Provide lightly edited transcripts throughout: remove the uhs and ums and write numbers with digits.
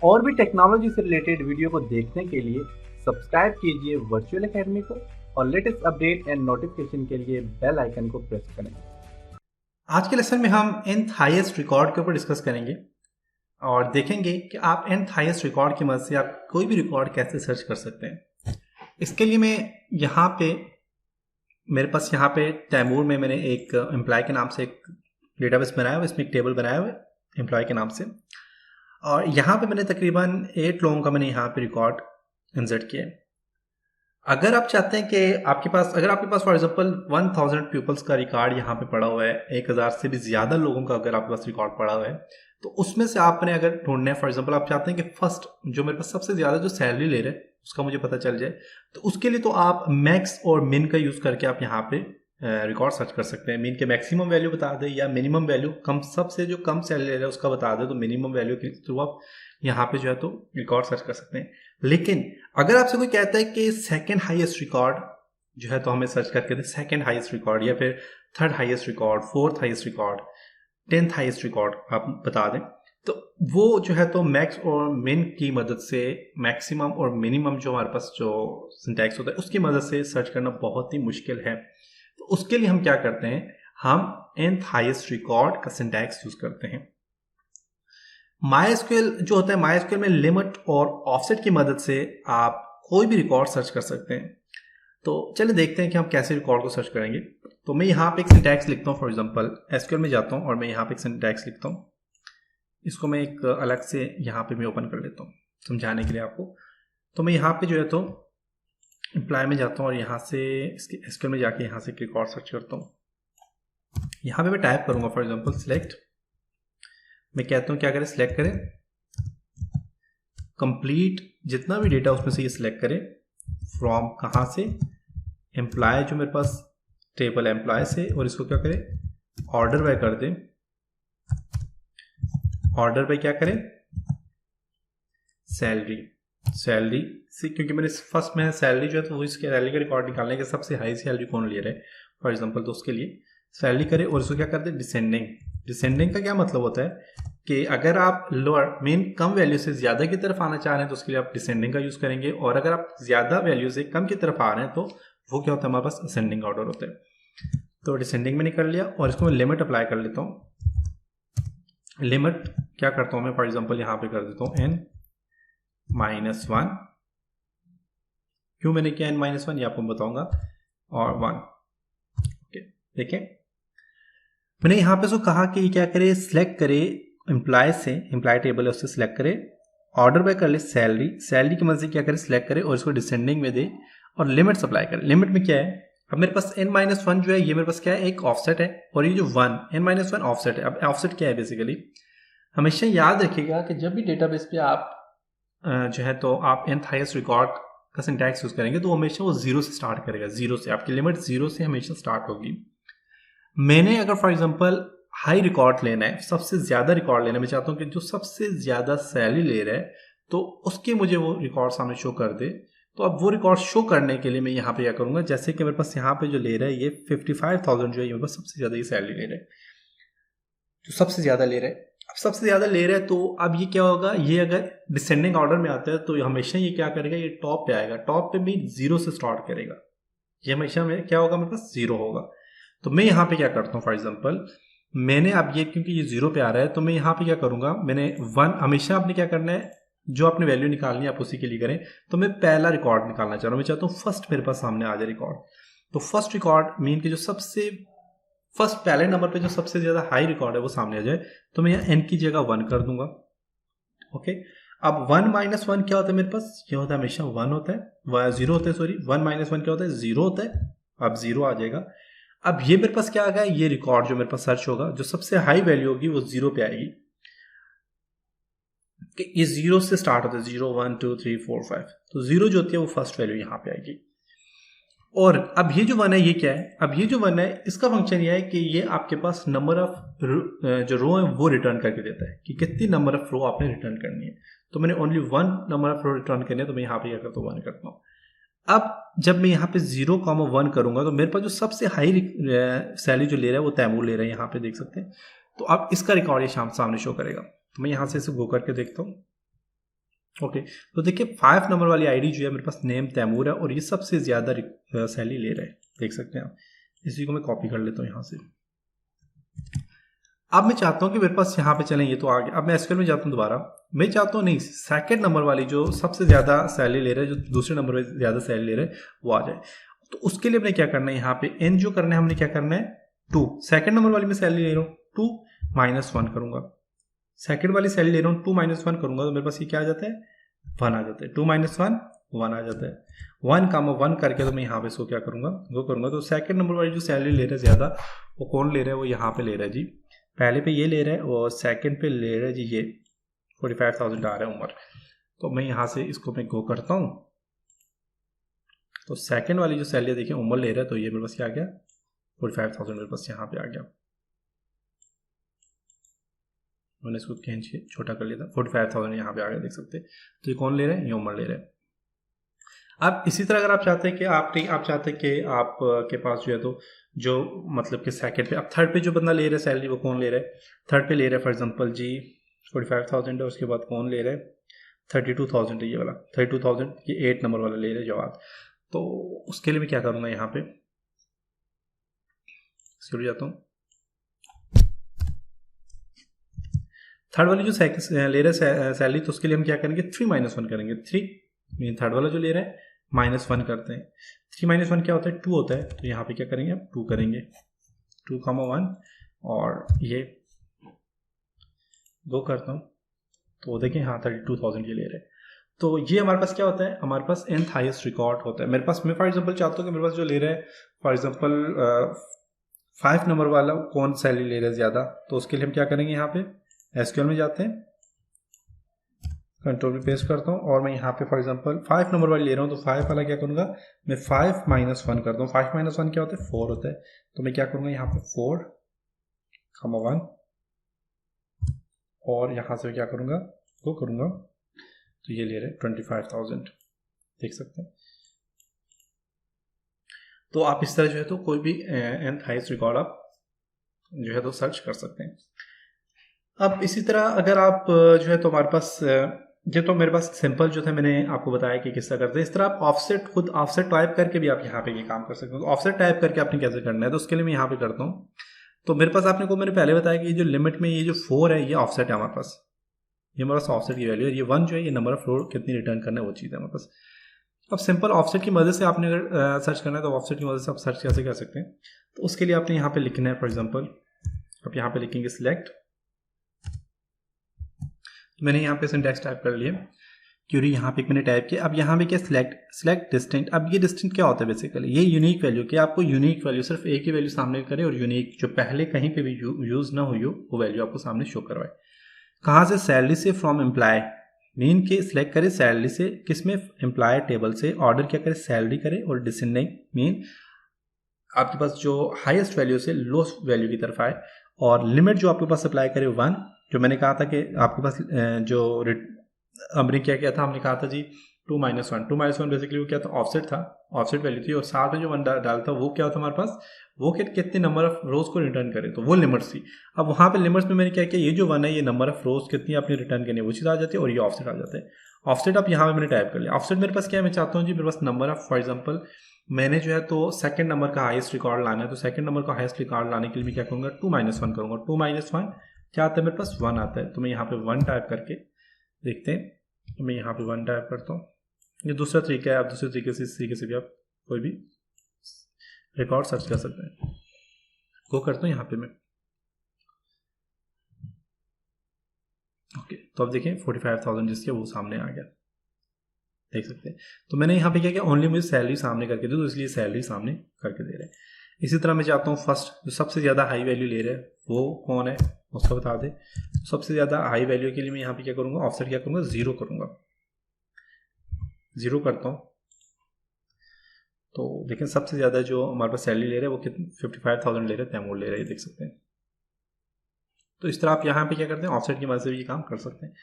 और भी टेक्नोलॉजी से रिलेटेड वीडियो को देखने के लिए सब्सक्राइब कीजिए वर्चुअल एकेडमी को और लेटेस्ट अपडेट एंड नोटिफिकेशन के लिए बेल आइकन को प्रेस करें। आज के लेसन में हम nth हाईएस्ट रिकॉर्ड के ऊपर डिस्कस करेंगे और देखेंगे कि आप nth हाईएस्ट रिकॉर्ड की मदद से आप कोई भी रिकॉर्ड कैसे सर्च कर सकते हैं। इसके लिए मैं यहाँ पे मेरे पास यहाँ पे तैमूर में मैंने एक एम्प्लॉय के नाम से एक डेटाबेस बनाया हुआ, इसमें एक टेबल बनाया हुआ है एम्प्लॉय के नाम से, और यहाँ पे मैंने तकरीबन 8 लोगों का मैंने यहाँ पे रिकॉर्ड इंसर्ट किया है। अगर आप चाहते हैं कि अगर आपके पास फॉर एग्जांपल 1000 पीपल्स का रिकॉर्ड यहाँ पे पड़ा हुआ है, 1000 से भी ज़्यादा लोगों का अगर आपके पास रिकॉर्ड पड़ा हुआ है, तो उसमें से आपने अगर ढूंढना है, फॉर एग्जांपल आप चाहते हैं कि फर्स्ट जो मेरे पास सबसे ज़्यादा जो सैलरी ले रहे हैं उसका मुझे पता चल जाए, तो उसके लिए तो आप मैक्स और मिन का यूज़ करके आप यहाँ पे रिकॉर्ड सर्च कर सकते हैं। मिन के मैक्सिमम वैल्यू बता दें या मिनिमम वैल्यू, सबसे जो कम सैलरी ले रहा है उसका बता दें, तो मिनिमम वैल्यू के थ्रू आप यहाँ पे जो है तो रिकॉर्ड सर्च कर सकते हैं। लेकिन अगर आपसे कोई कहता है कि सेकंड हाईएस्ट रिकॉर्ड जो है तो हमें सर्च करके दें सेकंड हाईएस्ट रिकॉर्ड या फिर third highest record, fourth highest record, 10th highest record आप बता दें, तो वो जो है तो मैक्स और मिन की मदद से, मैक्सिमम और मिनिमम जो हमारे पास जो सिंटैक्स होता है उसकी मदद से सर्च करना बहुत ही मुश्किल है। तो उसके लिए हम क्या करते हैं, हम nth हाईएस्ट रिकॉर्ड का सिंटैक्स यूज करते हैं। MySQL जो होता है, MySQL में लिमिट और ऑफसेट की मदद से आप कोई भी रिकॉर्ड सर्च कर सकते हैं। तो चलिए देखते हैं कि हम कैसे रिकॉर्ड को सर्च करेंगे। तो मैं यहाँ पे एक सिंटैक्स लिखता हूँ, फॉर एग्जांपल SQL में जाता हूँ और मैं यहाँ पे एक सिंटैक्स लिखता हूँ। इसको मैं एक अलग से यहाँ पे मैं ओपन कर लेता हूँ समझाने के लिए आपको। तो मैं यहाँ पे जो है तो एम्प्लॉय में जाता हूँ और यहाँ से इसके SQL में जाके यहाँ से रिकॉर्ड सर्च करता हूँ। यहाँ पे मैं टाइप करूँगा फॉर एग्जाम्पल सिलेक्ट, मैं कहता हूँ क्या करें, सिलेक्ट करें कंप्लीट, जितना भी डेटा उसमें से ये सिलेक्ट करें फ्रॉम, कहाँ से, एम्प्लॉय जो मेरे पास टेबल एम्प्लॉय से, और इसको क्या करें ऑर्डर बाय कर दें। ऑर्डर बाय क्या करें, सैलरी से, क्योंकि मैंने फर्स्ट में सैलरी जो है तो वो इसके सैलरी का रिकॉर्ड निकालने के सबसे हाई सैलरी कौन ले रहा है फॉर एग्जांपल, तो उसके लिए सैलरी करें और इसको क्या करते हैं डिसेंडिंग का क्या मतलब होता है कि अगर आप लोअर मीन कम वैल्यू से ज्यादा की तरफ आना चाह रहे हैं तो उसके लिए आप डिसेंडिंग का यूज करेंगे, और अगर आप ज्यादा वैल्यू से कम की तरफ आ रहे हैं तो वो क्या होता है, हमारे पास असेंडिंग ऑर्डर होता है। तो डिसेंडिंग मैंने कर लिया और इसको मैं लिमिट अप्लाई कर लेता हूँ। लिमिट क्या करता हूँ मैं, फॉर एग्जाम्पल यहाँ पे कर देता हूँ n-1, क्यों मैंने किया n-1 ये आपको बताऊंगा, और 1। ओके देखें मैंने यहाँ पे उसको कहा कि क्या करे, सिलेक्ट करे एम्प्लॉय से, एम्प्लॉय टेबल है उससे सिलेक्ट करे, ऑर्डर बाय कर ले सैलरी की मदद से क्या करे सिलेक्ट करे और इसको डिसेंडिंग में दे और लिमिट अप्लाई करे। लिमिट में क्या है, अब मेरे पास n-1 जो है ये मेरे पास क्या है, एक ऑफसेट है, और ये जो n-1 ऑफसेट है। अब ऑफसेट क्या है, बेसिकली हमेशा याद रखिएगा कि जब भी डेटाबेस पे आप जो है तो आप nth हाईएस्ट रिकॉर्ड का सिंटैक्स यूज करेंगे तो हमेशा वो 0 से स्टार्ट करेगा, 0 से, आपकी लिमिट 0 से हमेशा स्टार्ट होगी। मैंने अगर फॉर एग्जांपल हाई रिकॉर्ड लेना है, सबसे ज्यादा रिकॉर्ड लेना है, मैं चाहता हूं कि जो सबसे ज्यादा सैलरी ले रहा है तो उसके मुझे वो रिकॉर्ड सामने शो कर दे। तो अब वो रिकॉर्ड शो करने के लिए मैं यहाँ पे क्या करूंगा, जैसे कि मेरे पास यहाँ पे जो ले रहा है ये 55,000 जो है, मेरे पास सबसे ज्यादा ये सैलरी ले रहा है, जो सबसे ज्यादा ले रहा है। अब सबसे ज्यादा ले रहा है तो अब ये क्या होगा, ये अगर डिसेंडिंग ऑर्डर में आता है तो हमेशा ये क्या करेगा, ये टॉप पे आएगा, टॉप पे भी 0 से स्टार्ट करेगा, ये हमेशा में क्या होगा, मेरे पास 0 होगा। तो मैं यहाँ पे क्या करता हूँ, फॉर एग्जांपल मैंने अब ये क्योंकि ये 0 पे आ रहा है तो मैं यहाँ पे क्या करूंगा, मैंने 1, हमेशा आपने क्या करना है, जो आपने वैल्यू निकालनी है आप उसी के लिए करें। तो मैं पहला रिकॉर्ड निकालना चाह रहा हूँ, मैं चाहता हूँ फर्स्ट मेरे पास सामने आ जाए रिकॉर्ड। तो फर्स्ट रिकॉर्ड मीन के जो सबसे फर्स्ट पहले नंबर पे जो सबसे ज्यादा हाई रिकॉर्ड है वो सामने आ जाए, तो मैं यहाँ n की जगह 1 कर दूंगा। ओके, अब 1-1 क्या होता है मेरे पास, ये होता है हमेशा 1 होता है, 0 होता है, सॉरी 1-1 क्या होता है, 0 होता है। अब 0 आ जाएगा। अब ये मेरे पास क्या आ गया, ये रिकॉर्ड जो मेरे पास सर्च होगा, जो सबसे हाई वैल्यू होगी वो 0 पे आएगी, कि ये 0 से स्टार्ट होता है, 0 1 2 3 4 5, तो 0 जो होती है वो फर्स्ट वैल्यू यहाँ पे आएगी। और अब ये जो 1 है ये क्या है, अब ये जो 1 है इसका फंक्शन ये है कि ये आपके पास नंबर ऑफ जो रो है वो रिटर्न करके देता है कि कितनी नंबर ऑफ रो आपने रिटर्न करनी है। तो मैंने only 1 number of row return करनी है, तो मैं यहाँ पे क्या करता हूँ, 1 करता हूँ। अब जब मैं यहाँ पे 0,1 करूंगा तो मेरे पास जो सबसे हाई सैलरी जो ले रहा है वो तैमूर ले रहा है, यहाँ पे देख सकते हैं। तो अब इसका रिकॉर्ड ये सामने शो करेगा। तो मैं यहाँ से इसे गो करके देखता हूँ, ओके तो देखिए 5 नंबर वाली आईडी जो है मेरे पास नेम तैमूर है और ये सबसे ज़्यादा सैलरी ले रहा है, देख सकते हैं आप। इसी को मैं कॉपी कर लेता हूँ यहाँ से। अब मैं चाहता हूँ कि मेरे पास यहाँ पे चलें, ये तो आ गया। अब मैं एसक्यूएल में जाता हूँ दोबारा, मैं चाहता हूँ नहीं सेकंड नंबर वाली जो सबसे ज़्यादा सैलरी ले रहा है, जो दूसरे नंबर पर ज़्यादा सैलरी ले रहा है वो आ जाए। तो उसके लिए हमने क्या करना है, यहाँ पे एन जो करना है हमने क्या करना है 2, सेकंड नंबर वाली में सैलरी ले रहा हूँ 2 -1 करूँगा, सेकंड वाली सैलरी ले रहा हूँ 2 -1 करूँगा तो मेरे पास ये क्या आ जाता है 1 आ जाता है, 2 - 1 1 आ जाता है। 1, 1 करके तो मैं यहाँ पे इसको क्या करूँगा वो करूँगा। तो सेकंड नंबर वाली जो सैलरी ले रहा है ज़्यादा वो कौन ले रहा है, वो यहाँ पे ले रहा है जी, पहले पे ये ले रहा है और सेकंड पे ले रहा है जी ये 45,000 आ रहा है उमर। तो मैं यहाँ से इसको मैं गो करता हूँ तो सेकंड वाली जो सैलरी देखिए उमर ले रहा है, तो ये मेरे पास क्या आ गया 45,000 मेरे पास यहाँ पे आ गया। मैंने इसको खींच छोटा कर लिया था, 45,000 यहाँ पे आ गया, देख सकते हैं। तो ये कौन ले रहे हैं, ये उमर ले रहे हैं। अब इसी तरह अगर आप चाहते हैं कि आप चाहते हैं कि आपके पास जो है तो जो मतलब कि सेकंड पे, अब थर्ड पे जो बंदा ले रहा है सैलरी वो कौन ले रहा है, थर्ड पे ले रहा है फॉर एग्जांपल जी 45,000 है, उसके बाद कौन ले रहा है 32,000 है, ये वाला 32,000, ये 8 नंबर वाला ले रहा है जवाब। तो उसके लिए मैं क्या करूँगा, यहाँ पे शुरू जाता हूँ। थर्ड वाली जो ले रहा है सैलरी, तो उसके लिए हम क्या करेंगे 3 - 1 करेंगे। 3 थर्ड वाला जो ले रहा है -1 करते हैं। 3 - 1 क्या होता है 2 होता है, तो यहाँ पे क्या करेंगे अब 2 करेंगे, 2, 1 और ये 2 करता हूँ तो देखिए हाँ 32,000 ये ले रहे हैं। तो ये हमारे पास क्या होता है, हमारे पास nth हाईएस्ट रिकॉर्ड होता है मेरे पास। मैं फॉर एग्जांपल चाहता हूँ कि मेरे पास जो ले रहा है फॉर एग्जांपल 5 नंबर वाला कौन सैलरी ले रहा है ज़्यादा, तो उसके लिए हम क्या करेंगे, यहाँ पे एसक्यूएल में जाते हैं, कंट्रोल पे पेस्ट करता हूँ और मैं यहाँ पे फॉर एग्जांपल 5 नंबर वाली ले रहा हूँ, तो 5 वाला क्या करूँगा मैं 5 - 1 करता हूँ। 5 - 1 क्या होता है 4 होता है, तो मैं क्या करूँगा यहाँ पे 4, 1 और यहाँ से क्या करूँगा वो करूँगा, तो ये ले रहे 25,000, देख सकते हैं। तो आप इस तरह जो है तो कोई भी nth हाईएस्ट रिकॉर्ड आप जो है तो सर्च कर सकते हैं। अब इसी तरह अगर आप जो है तो हमारे पास ये तो मेरे पास सिंपल जो था मैंने आपको बताया कि किस तरह करते हैं। इस तरह आप ऑफसेट खुद ऑफसेट टाइप करके भी आप यहाँ पे ये काम कर सकते हो। तो ऑफसेट टाइप करके आपने कैसे करना है, तो उसके लिए मैं यहाँ पे करता हूँ। तो मेरे पास आपने को मैंने पहले बताया कि ये जो लिमिट में ये जो 4 है ये ऑफसेट है हमारे पास, ये हमारे पास ऑफसेट की वैल्यू है। ये 1 जो है ये नंबर ऑफ रो कितनी रिटर्न करना है वो चीज़ है हमारे पास। अब सिंपल ऑफसेट की मदद से आपने अगर सर्च करना है तो ऑफसेट की मदद से आप सर्च कैसे कर सकते हैं, तो उसके लिए आपने यहाँ पे लिखना है फॉर एग्जांपल आप यहाँ पे लिखेंगे सिलेक्ट, मैंने यहाँ पे सिंटैक्स टाइप कर लिया, क्यूरी यहाँ पे मैंने टाइप किया। अब यहाँ पे क्या सिलेक्ट डिस्टिंक्ट। अब ये डिस्टिंक्ट क्या होता है बेसिकली, ये यूनिक वैल्यू कि आपको यूनिक वैल्यू सिर्फ एक ही वैल्यू सामने करे और यूनिक जो पहले कहीं पे भी यूज ना हुई हो वो वैल्यू आपको सामने शो करवाए। कहाँ से, सैलरी से, फ्रॉम एम्प्लॉय मीन के सिलेक्ट करे सैलरी से, किसमें एम्प्लॉय टेबल से, ऑर्डर क्या करे सैलरी करे और डिसेंडिंग मीन आपके पास जो हाईएस्ट वैल्यू से लोएस्ट वैल्यू की तरफ आए, और लिमिट जो आपके पास अप्लाई करे 1, जो मैंने कहा था कि आपके पास जो हमने क्या किया था, हमने कहा था जी 2 - 1, 2 - 1 बेसिकली वो क्या था ऑफसेट था, ऑफसेट वैल्यू थी, और साथ में जो 1 डालता वो क्या होता हमारे पास, वो कितने नंबर ऑफ रोज को रिटर्न करे, तो वो लिमिट्स थी। अब वहाँ पे लिमिट्स में मैंने क्या किया, ये जो 1 है ये नंबर ऑफ रोज कितनी आपने रिटर्न करनी है वो चीज़ आ जाती है, और ये ऑफसेट आ जाता है। ऑफसेट अब यहाँ पे मैंने टाइप कर लिया। ऑफसेट मेरे पास क्या है, मैं चाहता हूँ जी मेरे पास नंबर ऑफ फॉर एग्जाम्पल मैंने जो है तो सेकंड नंबर का हाईएस्ट रिकॉर्ड लाना है, तो सेकंड नंबर का हाईएस्ट रिकॉर्ड लाने के लिए मैं क्या करूँगा 2 - 1 करूँगा। 2 - 1 क्या आता है मेरे पास 1 आता है, तो मैं यहाँ पे 1 टाइप करके देखते हैं, तो मैं यहाँ पे 1 टाइप करता हूँ। ये दूसरा तरीका है, आप दूसरे तरीके से इस तरीके से भी आप कोई भी रिकॉर्ड सर्च कर सकते हैं। गो करता हूँ यहाँ पे मैं, ओके। तो अब देखें 45,000 जिसके वो सामने आ गया, देख सकते हैं। तो मैंने यहाँ पे क्या किया, ओनली मुझे सैलरी सामने करके दे, तो इसलिए सैलरी सामने करके दे रहे हैं। इसी तरह मैं चाहता हूँ फर्स्ट जो सबसे ज़्यादा हाई वैल्यू ले रहे हैं वो कौन है उसका बता दे। सबसे ज़्यादा हाई वैल्यू के लिए मैं यहाँ पे क्या करूँगा, ऑफसेट क्या करूँगा 0 करूँगा, 0 करता हूँ। तो देखें सबसे ज़्यादा जो हमारे पास सैलरी ले रहे हैं वो कितनी 55,000 ले रहे हैं, तैमूर ले रहे हैं, देख सकते हैं। तो इस तरह आप यहाँ पे क्या करते हैं, ऑफसेट की मदद से भी ये काम कर सकते हैं।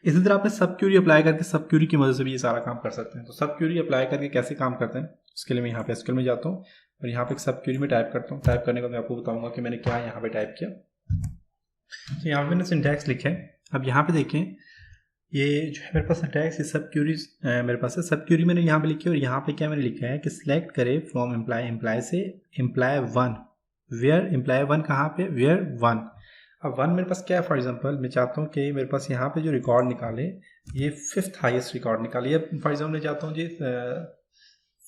इसी तरह आपने सब क्यूरी अप्लाई करके सब क्यूरी की मदद से भी ये सारा काम कर सकते हैं। तो सब क्यूरी अप्लाई करके कैसे काम करते हैं उसके लिए मैं यहाँ पे एसक्यूएल में जाता हूँ और यहाँ पे सब क्यूरी में टाइप करता हूँ। टाइप करने का मैं आपको बताऊँगा कि मैंने क्या यहाँ पे टाइप किया। तो यहाँ पे मैंने सिंटैक्स लिखा है। अब यहाँ पे देखें ये जो है मेरे पास सिंटैक्स ये सब क्यूरीज मेरे पास है। सब क्यूरी मैंने यहाँ पे लिखी है और यहाँ पे क्या मैंने लिखा है कि सिलेक्ट करे फ्रॉम एम्प्लॉय, एम्प्लॉय से employ one, where employ one कहाँ पे, वेयर वन। अब वन मेरे पास क्या है, फॉर एग्जांपल मैं चाहता हूँ कि मेरे पास यहाँ पे जो रिकॉर्ड निकाले ये 5th हाईएस्ट रिकॉर्ड निकाले, फॉर एग्जाम्पल मैं चाहता हूँ जी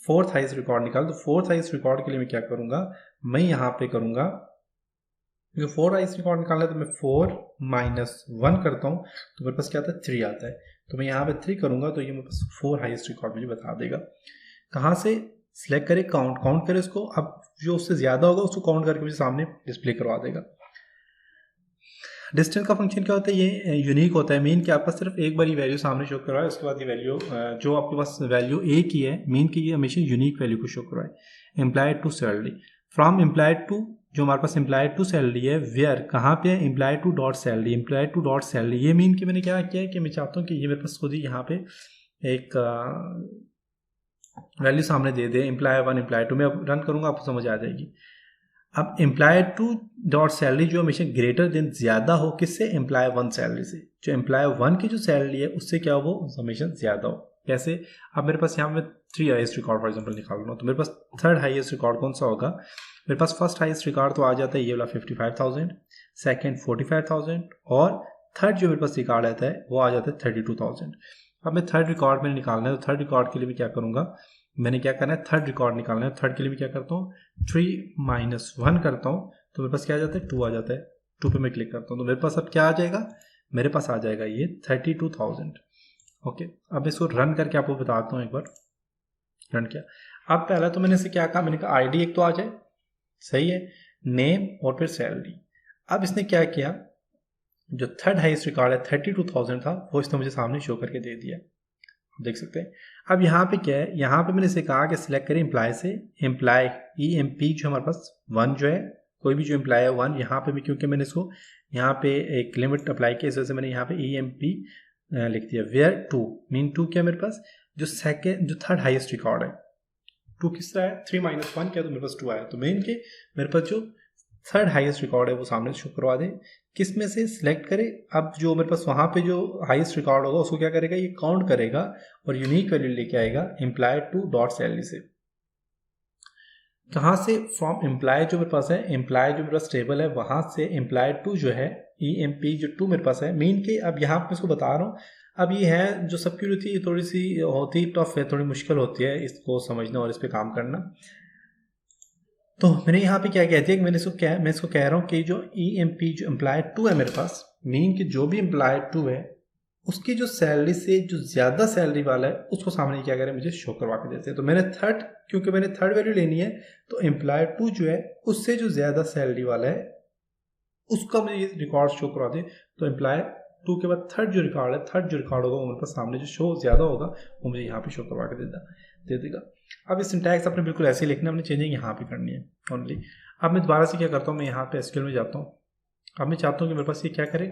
4th हाईएस्ट रिकॉर्ड निकाल। तो 4th हाईएस्ट रिकॉर्ड के लिए मैं क्या करूँगा, मैं यहाँ पे करूँगा क्योंकि 4 हाईएस्ट रिकॉर्ड निकालना है तो मैं 4 - 1 करता हूँ तो मेरे पास क्या आता है 3 आता है। तो मैं यहाँ पे 3 करूँगा तो ये मेरे पास 4 हाईएस्ट रिकॉर्ड मुझे बता देगा। कहाँ से सिलेक्ट करे, काउंट करे उसको। अब जो उससे ज़्यादा होगा उसको काउंट करके मुझे सामने डिस्प्ले करवा देगा। डिस्टेंस का फंक्शन क्या होता है, ये यूनिक होता है। मीन कि आपका सिर्फ एक बार ये वैल्यू सामने शो करवाए, उसके बाद ये वैल्यू जो आपके पास वैल्यू एक ही है, मीन की ये हमेशा यूनिक वैल्यू को शो करवाए। Employed two salary, from employed two, जो हमारे पास एम्प्लॉयड टू सैलरी है, वेयर कहाँ पे है, employed two dot salary, employed two dot salary. ये मीन कि मैंने क्या किया है कि मैं चाहता हूँ कि ये मेरे पास खुद ही यहाँ पे एक वैल्यू सामने दे दे, एम्प्लॉय वन एम्प्लॉय टू। मैं अब रन करूँगा आपको समझ आ जाएगी। अब एम्प्लॉयड टू डॉट सैलरी जो हमेशा ग्रेटर देन ज़्यादा हो किससे, एम्प्लॉय वन सैलरी से। जो एम्प्लॉय वन की जो सैलरी है उससे क्या हो, वो हमेशा ज़्यादा हो। कैसे, अब मेरे पास यहाँ में 3 हाईएस्ट रिकॉर्ड फॉर एग्जांपल निकाल रहा हूँ तो मेरे पास 3rd हाईएस्ट रिकॉर्ड कौन सा होगा, मेरे पास 1st हाईएस्ट रिकॉर्ड तो आ जाता है ये वाला 55,000, 2nd 45,000 और 3rd जो मेरे पास रिकॉर्ड आता है वो आ जाता है 32,000। अब मैं 3rd रिकॉर्ड मैंने निकालना है तो 3rd रिकॉर्ड के लिए मैं क्या करूँगा, मैंने क्या करना है 3rd रिकॉर्ड निकालना है। 3rd के लिए मैं क्या करता हूँ 3 - 1 करता हूँ तो मेरे पास क्या आ जाता है 2 आ जाता है। 2 पे मैं क्लिक करता हूँ तो मेरे पास अब क्या आ जाएगा, मेरे पास आ जाएगा ये 32,000। ओके, अब इसको रन करके आपको बताता हूँ एक बार रन किया। अब पहला तो मैंने इसे क्या कहा, मैंने कहा आईडी एक तो आ जाए, सही है, नेम और फिर सैलरी। अब इसने क्या किया, जो 3rd हाईएस्ट रिकॉर्ड है 32,000 था वो इसने मुझे सामने शो करके दे दिया, देख सकते हैं। अब यहाँ पे क्या है, यहाँ पे मैंने इसे कहा कि सिलेक्ट करें एम्प्लॉय से एम्प्लॉय EMP जो हमारे पास 1 जो है, कोई भी जो एम्प्लॉय है 1। यहाँ पे भी क्योंकि मैंने इसको यहाँ पे एक लिमिट अप्लाई की इस वजह से मैंने यहाँ पे EMP लिख दिया। वेयर 2 मीन 2 क्या मेरे पास जो 3rd हाईएस्ट रिकॉर्ड है 2 किस तरह है, 3 - 1 क्या तो मेरे पास 2 आया। तो मेन के मेरे पास जो 3rd हाईएस्ट रिकॉर्ड है वो सामने शो करवा दे। किस में से सिलेक्ट करे, अब जो मेरे पास वहाँ पे जो हाईएस्ट रिकॉर्ड होगा उसको क्या करेगा, ये काउंट करेगा और यूनिक वैल्यू लेके आएगा एम्प्लॉयड टू डॉट सैलरी से। कहाँ से, फ्रॉम एम्प्लॉय जो मेरे पास है, एम्प्लॉय जो मेरे पास टेबल है वहाँ से एम्प्लॉयड टू जो है EMP जो 2 मेरे पास है मीन के। अब यहाँ पे इसको बता रहा हूँ, अब ये है जो सिक्योरिटी थी थोड़ी सी होती टफ है, थोड़ी मुश्किल होती है इसको समझना और इस पर काम करना। तो मैंने यहाँ पे क्या कह दिया कि मैं इसको कह रहा हूँ कि जो EMP जो एम्प्लॉयड 2 है मेरे पास, मीन कि जो भी एम्प्लॉयड 2 है उसकी जो सैलरी से जो ज़्यादा सैलरी वाला है उसको सामने क्या करें, मुझे शो करवा के देते हैं। तो मैंने 3rd, क्योंकि मैंने 3rd वैल्यू लेनी है तो एम्प्लॉयड 2 जो है उससे जो ज़्यादा सैलरी वाला है उसका मुझे ये रिकॉर्ड शो करवा दे। तो एम्प्लॉय 2 के बाद 3rd जो रिकॉर्ड है, 3rd जो रिकॉर्ड होगा वो मेरे पास सामने जो शो ज़्यादा होगा वो मुझे यहाँ पे शो करवा के दे देगा। अब इस सिंटैक्स अपने बिल्कुल ऐसे ही लिखना, अपने चेंजिंग यहाँ पे करनी है ओनली। अब मैं दोबारा से क्या करता हूँ, मैं यहाँ पे SQL में जाता हूँ। अब मैं चाहता हूँ कि मेरे पास ये क्या करे,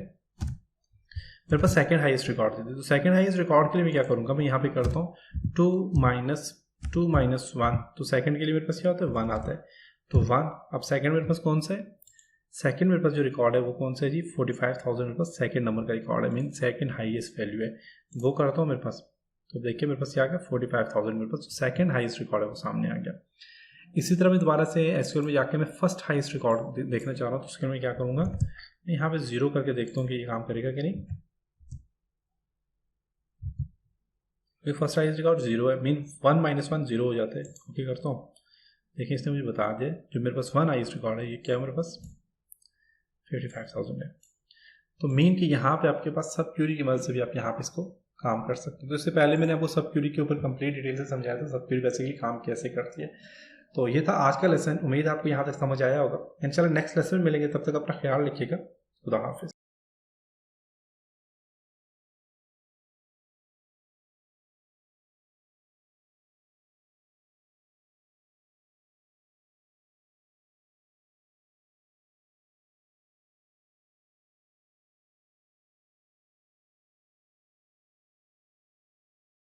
मेरे पास 2nd हाईएस्ट रिकॉर्ड दे दे। तो 2nd हाईएस्ट रिकॉर्ड के लिए मैं क्या करूँगा, मैं यहाँ पे करता हूँ 2 - 1। तो 2nd के लिए मेरे पास क्या होता है 1 आता है, तो 1। अब 2nd मेरे पास कौन सा है, 2nd मेरे पास जो रिकॉर्ड है वो कौन सा है जी 45,000 मेरे पास 2nd नंबर का रिकॉर्ड है, मीन 2nd हाईएस्ट वैल्यू है, वो करता हूँ मेरे पास। तो देखिए मेरे पास क्या आ गया 45,000 मेरे पास 2nd हाईएस्ट रिकॉर्ड है वो सामने आ गया। इसी तरह मैं दोबारा से SQL में जाके मैं 1st हाईएस्ट रिकॉर्ड देखना चाह रहा हूँ तो उसके लिए मैं क्या करूँगा, मैं यहाँ पे 0 करके देखता हूँ कि ये काम करेगा कि नहीं। ये 1st हाईएस्ट रिकॉर्ड 0 है, मीन 1 - 1 0 हो जाता है। ओके करता हूँ, देखिए इसने मुझे बता दिया जो मेरे पास 1 हाईएस्ट रिकॉर्ड है ये क्या मेरे पास 55,000 है। तो मीन कि यहाँ पे आपके पास सब क्यूरी की मदद से भी आप यहाँ पे इसको काम कर सकते हैं। तो इससे पहले मैंने आपको सब क्यूरी के ऊपर कंप्लीट डिटेल से समझाया था सब क्यूरी बेसिकली काम कैसे करती है। तो ये था आज का लेसन, उम्मीद है आपको यहाँ तक समझ आया होगा। इंशाल्लाह नेक्स्ट लेसन में मिलेंगे, तब तक अपना ख्याल रखिएगा। खुदा हाफिज़।